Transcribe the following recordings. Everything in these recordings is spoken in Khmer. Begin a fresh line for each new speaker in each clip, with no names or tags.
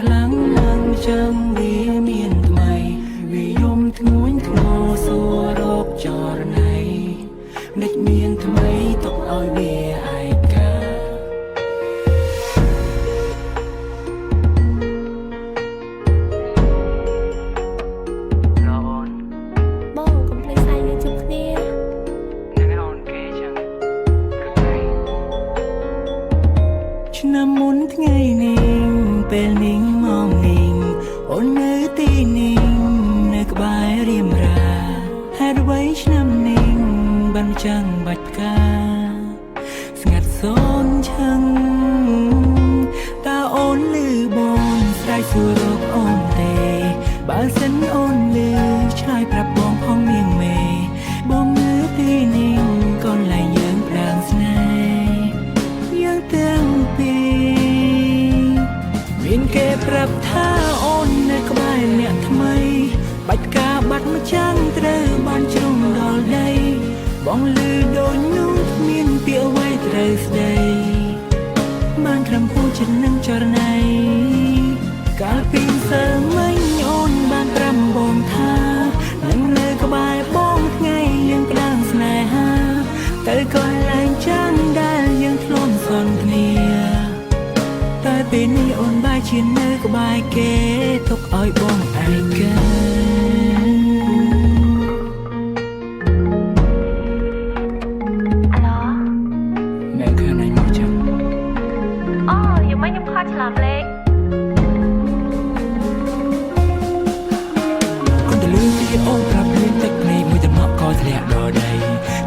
ខ្លាំងណាស់ចឹងវាមានថ្មីវាយំធ្ងន់ធ្ងរសួររកចរណៃនិចមានថ្មីទុកឲ្យវាឯកា
បងកុំភ្លេចស្អែកយើងជួបគ្នា
ឆ្នាំមុនថ្ងៃនេះពេលនេះមកនេះអូននៅទីនេះនៅក្បែររៀមរាហេតុអ្វីឆ្នាំនេះបានចាំងបាច់ផ្កាស្ងាត់សូនឈឹងតើអូនលឺបងស្រែកសួររកអូនទេបើសិនអូនលឺឆ្លើយប្រាប់បងផងនាងមេបងនៅទីនេះកន្លែងយើងផ្ដាំស្នេហ៍យើងទាំងពីរមានគេប្រាប់ថាអូននៅក្បែរអ្នកថ្មីបាច់ការបាត់ម្ចាំងត្រូវបានជ្រុំដល់ដីបងលឺដូចនោះគ្មានពាក្យអ្វីត្រូវស្ដីបានត្រឹមពូចិត្តនឹងចរណៃកាលពីសើមិញអូនបានប្រាំបងថានឹងនៅក្បែរបងថ្ងៃយើងផ្ដាំស្នេហាទៅកន្លែងចាំងដែលយើងធ្លាប់សន្ទនាតែពេលនេះអូនបែរជានៅក្បែរគេទុកឲ្យបងឯកា
អាឡូ
แม่คืนไหนមកចាំ
អូយ៉ាងម៉េចខ្ញុំខកច្រឡំលេខ
คนตะลือพี่អូនប្រាប់លៀនទឹកភ្នែកមួយទឹកមកក៏ធ្លាក់ដល់ដី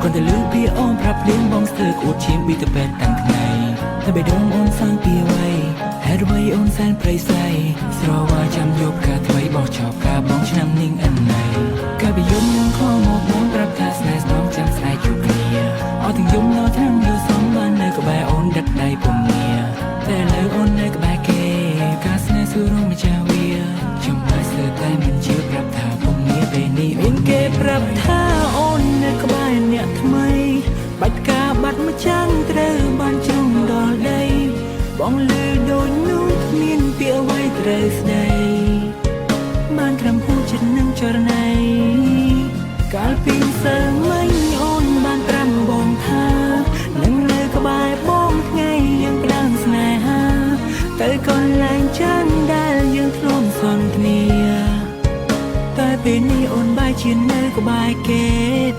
คนตะลือพี่អូនប្រាប់លៀនបងស្ទើរក្អួតឈាមពីទៅពេទ្យតាំងថ្ងៃតែបេះដូងអូនសាងពីអ្វីហេតុអ្វីអូនសែនព្រៃស្រីស្រវាចាំយកការថ្មីបោះចោលការបងឆ្នាំនាងអិនណៃកាលពីយំនឹងខំមកបងប្រាប់ថាស្នេហ៍ស្នំចាំស្អែកជួបគ្នាអត់ទាំងយំដល់ឆ្នាំយល់សំបាននៅក្បែរអូនដឹកដៃពុំងារតែលើអូននៅក្បែរគេការស្នេហ៍សួររងម្ចាស់វាចំហើយស្ទើរតែមិនជឿប្រាប់ថាពុំងារពេលនេះមានគេប្រាប់ថាអូននៅក្បែរអ្នកថ្មីបាច់ការបាត់ម្ចាំងត្រូវបានជ្រុំដល់ដីបងលឺដូចនោះគ្មានពាក្យអ្វីត្រូវស្ដីបានត្រឹមពូចិត្តនឹងចរណៃកាលពីសើមិញអូនបានប្រាំបងថានឹងនៅក្បែរបងថ្ងៃយើងផ្ដាំស្នេហាទៅកន្លែងចាំងដែលយើងធ្លាប់សន្ទនាតែពេលនេះអូនបែរជានៅក្បែរគេ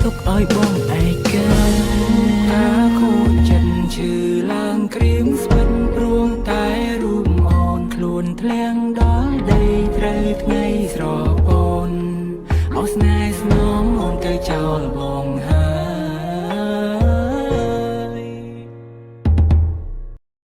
ទុកឲ្យបងឯកា